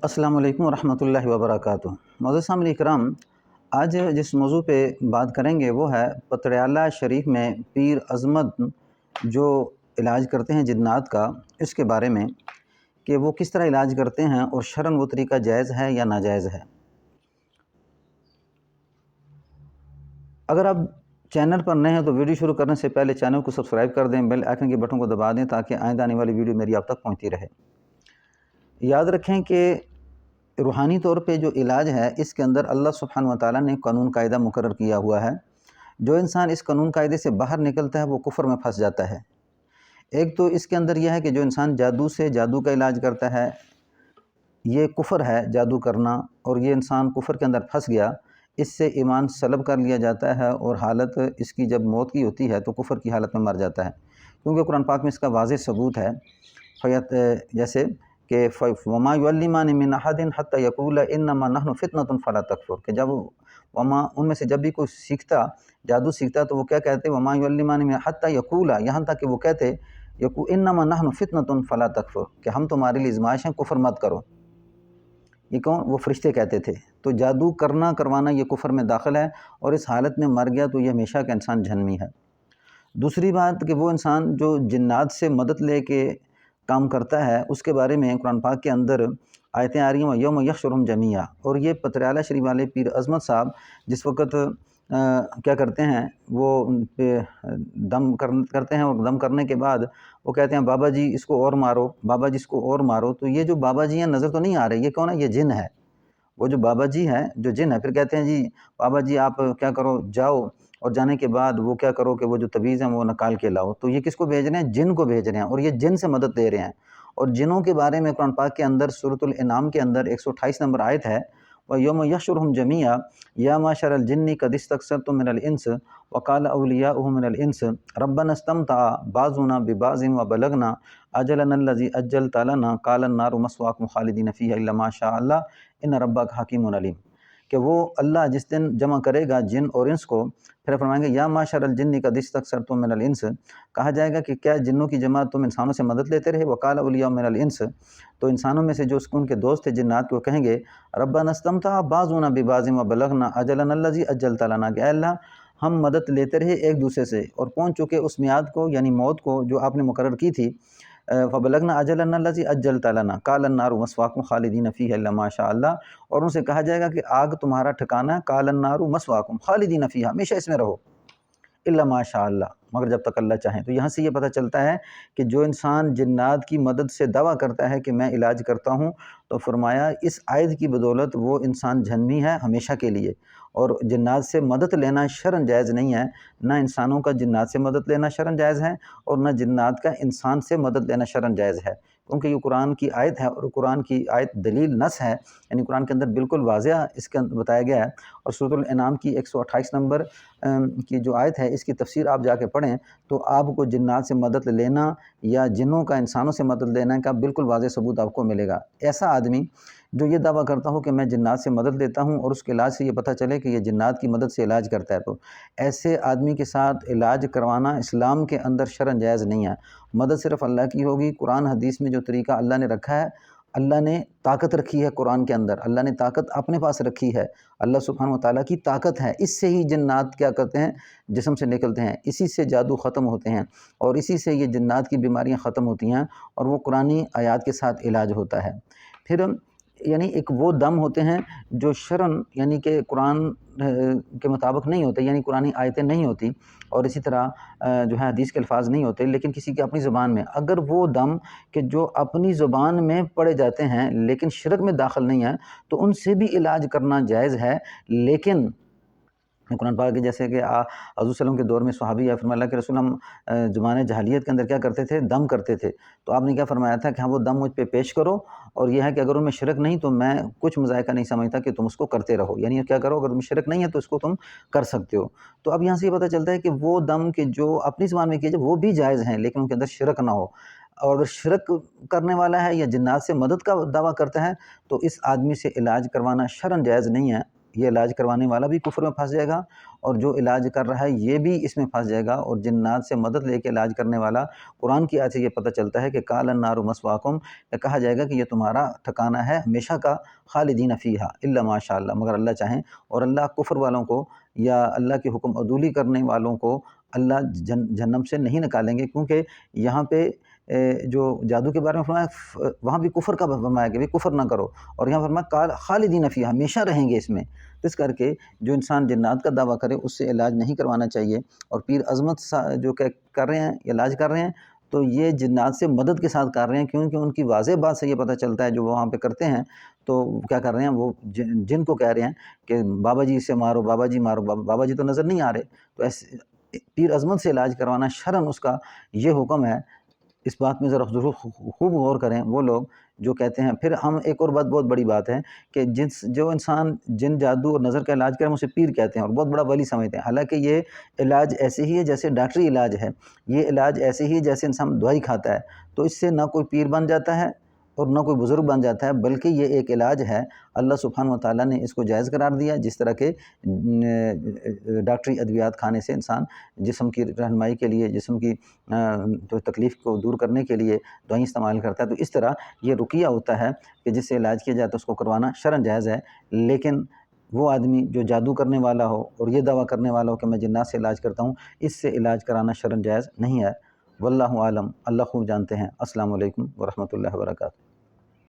السلام علیکم ورحمۃ اللہ وبرکاتہ۔ معزز سامعین کرام، آج جس موضوع پہ بات کریں گے وہ ہے پتریالہ شریف میں پیر عظمت جو علاج کرتے ہیں جنات کا، اس کے بارے میں کہ وہ کس طرح علاج کرتے ہیں اور شرعاً وہ طریقہ جائز ہے یا ناجائز ہے۔ اگر آپ چینل پر نئے ہیں تو ویڈیو شروع کرنے سے پہلے چینل کو سبسکرائب کر دیں، بیل آئیکن کے بٹن کو دبا دیں تاکہ آئندہ آنے والی ویڈیو میری آپ تک پہنچتی رہے۔ یاد رکھیں کہ روحانی طور پہ جو علاج ہے اس کے اندر اللہ سبحانہ و تعالیٰ نے قانون قاعدہ مقرر کیا ہوا ہے۔ جو انسان اس قانون قاعدے سے باہر نکلتا ہے وہ کفر میں پھنس جاتا ہے۔ ایک تو اس کے اندر یہ ہے کہ جو انسان جادو سے جادو کا علاج کرتا ہے، یہ کفر ہے جادو کرنا، اور یہ انسان کفر کے اندر پھنس گیا، اس سے ایمان سلب کر لیا جاتا ہے اور حالت اس کی جب موت کی ہوتی ہے تو کفر کی حالت میں مر جاتا ہے، کیونکہ قرآن پاک میں اس کا واضح ثبوت ہے۔ جیسے کہ وما يعلمان من احد حتى يقول انما نحن فتنة فلا تکفر، کہ جب وما ان میں سے جب بھی کوئی سیکھتا، جادو سیکھتا، تو وہ کیا کہتے؟ وما يعلمان من حتى يقول، یہاں تک کہ وہ کہتے انما نحن فتنة فلا تکفر، کہ ہم تمہارے لیے آزمائش ہیں، کفر مت کرو۔ یہ کون؟ وہ فرشتے کہتے تھے۔ تو جادو کرنا کروانا یہ کفر میں داخل ہے، اور اس حالت میں مر گیا تو یہ ہمیشہ کا انسان جہنمی ہے۔ دوسری بات کہ وہ انسان جو جنات سے مدد لے کے کام کرتا ہے، اس کے بارے میں قرآن پاک کے اندر آیتیں آ رہی ہیں یوم یحشرہم جمیعا، اور یہ پتریالہ شریف والے پیر عظمت صاحب جس وقت کیا کرتے ہیں، وہ دم کرتے ہیں، اور دم کرنے کے بعد وہ کہتے ہیں بابا جی اس کو اور مارو، بابا جی اس کو اور مارو۔ تو یہ جو بابا جی ہیں نظر تو نہیں آ رہے، یہ کون ہے؟ یہ جن ہے۔ وہ جو بابا جی ہیں جو جن ہے، پھر کہتے ہیں جی بابا جی آپ کیا کرو، جاؤ، اور جانے کے بعد وہ کیا کرو کہ وہ جو تعویذ ہیں وہ نکال کے لاؤ۔ تو یہ کس کو بھیج رہے ہیں؟ جن کو بھیج رہے ہیں، اور یہ جن سے مدد لے رہے ہیں۔ اور جنوں کے بارے میں قرآن پاک کے اندر سورۃ الانعام کے اندر 128 نمبر آیت ہے وَيَوْمَ يَحْشُرُهُمْ جَمِيعًا يَا مَعْشَرَ الْجِنِّ قَدِ اسْتَكْثَرْتُم مِّنَ الْإِنسِ وَقَالَ أَوْلِيَاؤُهُم مِّنَ الْإِنسِ رَبَّنَا اسْتَمْتَعَ بَعْضُنَا بِبَعْضٍ وَبَلَغْنَا أَجَلَنَا الَّذِي أَجَّلْتَ لَنَا قَالَ النَّارُ مَثْوَاكُمْ خَالِدِينَ فِيهَا إِلَّا مَا شَاءَ اللَّهُ إِنَّ رَبَّكَ حَكِيمٌ عَلِيمٌ، کہ وہ اللہ جس دن جمع کرے گا جن اور انس کو، پھر فرمائیں گے یا معشر الجن قد استکثرتم من الانس، کہا جائے گا کہ کیا جنوں کی جماعت تم انسانوں سے مدد لیتے رہے؟ وقال اولیاء من الانس، تو انسانوں میں سے جو ان کے دوست تھے جنات کے، وہ کہیں گے ربنا استمتع بعضنا ببعض وبلغنا اجلنا الذی اجلت لنا، کہ اے اللہ ہم مدد لیتے رہے ایک دوسرے سے اور پہنچ چکے اس میعاد کو، یعنی موت کو جو آپ نے مقرر کی تھی۔ فبلغنا اجلنا الذی اجلت لنا قال النار مثواکم خالدین فیہا الا ما شاء اللہ، اور ان سے کہا جائے گا کہ آگ تمہارا ٹھکانہ ہے، قال النار مثواکم خالدین فیہا، ہمیشہ اس میں رہو، الا ما شاء اللہ، مگر جب تک اللہ چاہیں۔ تو یہاں سے یہ پتہ چلتا ہے کہ جو انسان جنات کی مدد سے دعویٰ کرتا ہے کہ میں علاج کرتا ہوں، تو فرمایا اس آیت کی بدولت وہ انسان جہنمی ہے ہمیشہ کے لیے، اور جنات سے مدد لینا شرعاً جائز نہیں ہے۔ نہ انسانوں کا جنات سے مدد لینا شرعاً جائز ہے، اور نہ جنات کا انسان سے مدد لینا شرعاً جائز ہے، کیونکہ یہ قرآن کی آیت ہے، اور قرآن کی آیت دلیل نص ہے، یعنی قرآن کے اندر بالکل واضح اس کے اندر بتایا گیا ہے۔ اور سورۃ الانعام کی 128 نمبر کی جو آیت ہے، اس کی تفسیر آپ جا کے پڑھیں تو آپ کو جنات سے مدد لینا یا جنوں کا انسانوں سے مدد لینا کا بالکل واضح ثبوت آپ کو ملے گا۔ ایسا آدمی جو یہ دعویٰ کرتا ہو کہ میں جنات سے مدد لیتا ہوں، اور اس کے علاج سے یہ پتہ چلے کہ یہ جنات کی مدد سے علاج کرتا ہے، تو ایسے آدمی کے ساتھ علاج کروانا اسلام کے اندر شرعاً جائز نہیں ہے۔ مدد صرف اللہ کی ہوگی۔ قرآن حدیث میں جو طریقہ اللہ نے رکھا ہے، اللہ نے طاقت رکھی ہے قرآن کے اندر، اللہ نے طاقت اپنے پاس رکھی ہے، اللہ سبحانہ و تعالیٰ کی طاقت ہے، اس سے ہی جنات کیا کرتے ہیں؟ جسم سے نکلتے ہیں، اسی سے جادو ختم ہوتے ہیں، اور اسی سے یہ جنات کی بیماریاں ختم ہوتی ہیں، اور وہ قرآنی آیات کے ساتھ علاج ہوتا ہے۔ پھر یعنی ایک وہ دم ہوتے ہیں جو شرعاً یعنی کہ قرآن کے مطابق نہیں ہوتے، یعنی قرآنی آیتیں نہیں ہوتی، اور اسی طرح جو ہے حدیث کے الفاظ نہیں ہوتے، لیکن کسی کی اپنی زبان میں، اگر وہ دم کہ جو اپنی زبان میں پڑے جاتے ہیں لیکن شرک میں داخل نہیں ہیں، تو ان سے بھی علاج کرنا جائز ہے۔ لیکن قرآن پاک کے جیسے کہ حضور صلی اللہ علیہ وسلم کے دور میں صحابی یا فرمایا اللہ کے رسول ہم زمانے جاہلیت کے اندر کیا کرتے تھے؟ دم کرتے تھے، تو آپ نے کیا فرمایا تھا کہ ہاں وہ دم مجھ پہ پیش کرو، اور یہ ہے کہ اگر ان میں شرک نہیں تو میں کچھ مذائقہ نہیں سمجھتا کہ تم اس کو کرتے رہو، یعنی کیا کرو، اگر ان میں شرک نہیں ہے تو اس کو تم کر سکتے ہو۔ تو اب یہاں سے یہ پتہ چلتا ہے کہ وہ دم کہ جو اپنی زبان میں کیے جائے وہ بھی جائز ہیں، لیکن ان کے اندر شرک نہ ہو، اور اگر شرک کرنے والا ہے یا جنات سے مدد کا دعویٰ کرتا ہے تو اس آدمی سے علاج کروانا شرعاً جائز نہیں ہے۔ یہ علاج کروانے والا بھی کفر میں پھنس جائے گا، اور جو علاج کر رہا ہے یہ بھی اس میں پھنس جائے گا۔ اور جنات سے مدد لے کے علاج کرنے والا، قرآن کی آیت سے یہ پتہ چلتا ہے کہ قال النار مثواکم، کہا جائے گا کہ یہ تمہارا ٹھکانہ ہے ہمیشہ کا، خالدین فیہا الا ما شاء اللہ، مگر اللہ چاہیں۔ اور اللہ کفر والوں کو یا اللہ کے حکم عدولی کرنے والوں کو اللہ جہنم سے نہیں نکالیں گے، کیونکہ یہاں پہ جو جادو کے بارے میں فرمایا، وہاں بھی کفر کا فرمایا کہ بھی کفر نہ کرو، اور یہاں فرمایا خالدین فیہا، ہمیشہ رہیں گے اس میں۔ اس کر کے جو انسان جنات کا دعویٰ کرے اس سے علاج نہیں کروانا چاہیے۔ اور پیر عظمت جو کہ کر رہے ہیں، علاج کر رہے ہیں، تو یہ جنات سے مدد کے ساتھ کر رہے ہیں، کیونکہ ان کی واضح بات سے یہ پتہ چلتا ہے جو وہ وہاں پہ کرتے ہیں، تو کیا کر رہے ہیں، وہ جن کو کہہ رہے ہیں کہ بابا جی سے مارو، بابا جی مارو، بابا جی تو نظر نہیں آ رہے، تو ایسے پیر عظمت سے علاج کروانا شرعاً اس کا یہ حکم ہے۔ اس بات میں ذرا ضرور خوب غور کریں وہ لوگ جو کہتے ہیں۔ پھر ہم ایک اور بات، بہت بڑی بات ہے کہ جو انسان جن جادو اور نظر کا علاج کریں اسے پیر کہتے ہیں اور بہت بڑا ولی سمجھتے ہیں، حالانکہ یہ علاج ایسے ہی ہے جیسے ڈاکٹری علاج ہے، یہ علاج ایسے ہی ہے جیسے انسان دوائی کھاتا ہے، تو اس سے نہ کوئی پیر بن جاتا ہے اور نہ کوئی بزرگ بن جاتا ہے، بلکہ یہ ایک علاج ہے۔ اللہ سبحانہ و تعالیٰ نے اس کو جائز قرار دیا، جس طرح کہ ڈاکٹری ادویات کھانے سے انسان جسم کی رہنمائی کے لیے، جسم کی تکلیف کو دور کرنے کے لیے دوائیں استعمال کرتا ہے، تو اس طرح یہ رقیہ ہوتا ہے کہ جس سے علاج کیا جاتا ہے اس کو کروانا شرعاً جائز ہے۔ لیکن وہ آدمی جو جادو کرنے والا ہو اور یہ دعویٰ کرنے والا ہو کہ میں جنات سے علاج کرتا ہوں، اس سے علاج کرانا شرعاً جائز نہیں ہے۔ واللہ عالم، اللہ خوب جانتے ہیں۔ السلام علیکم ورحمۃ اللہ وبرکاتہ۔